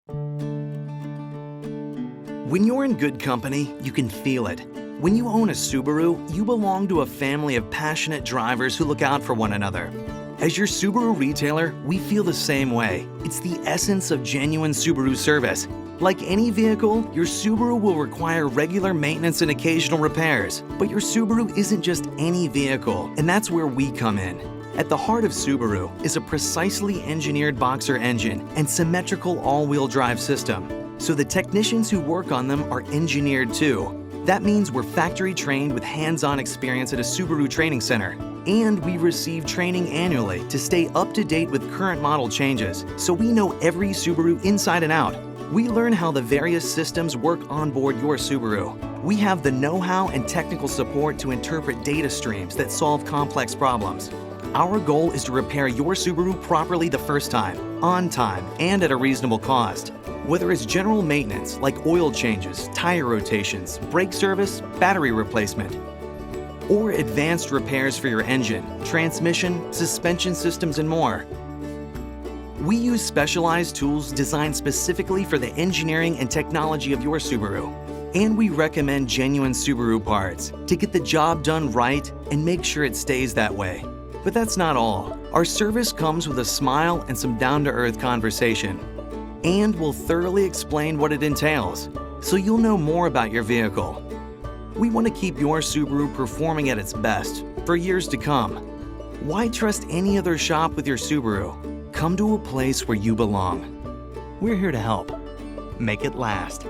When you're in good company, you can feel it. When you own a Subaru, you belong to a family of passionate drivers who look out for one another. As your Subaru retailer, we feel the same way. It's the essence of genuine Subaru service. Like any vehicle, your Subaru will require regular maintenance and occasional repairs. But your Subaru isn't just any vehicle, and that's where we come in. At the heart of Subaru is a precisely engineered boxer engine and symmetrical all-wheel drive system. So the technicians who work on them are engineered too. That means we're factory trained with hands-on experience at a Subaru training center. And we receive training annually to stay up to date with current model changes, so we know every Subaru inside and out. We learn how the various systems work on board your Subaru. We have the know-how and technical support to interpret data streams that solve complex problems. Our goal is to repair your Subaru properly the first time, on time, and at a reasonable cost. Whether it's general maintenance like oil changes, tire rotations, brake service, battery replacement, or advanced repairs for your engine, transmission, suspension systems, and more. We use specialized tools designed specifically for the engineering and technology of your Subaru. And we recommend genuine Subaru parts to get the job done right and make sure it stays that way. But that's not all. Our service comes with a smile and some down-to-earth conversation. And we'll thoroughly explain what it entails, so you'll know more about your vehicle. We want to keep your Subaru performing at its best for years to come. Why trust any other shop with your Subaru? Come to a place where you belong. We're here to help. Make it last.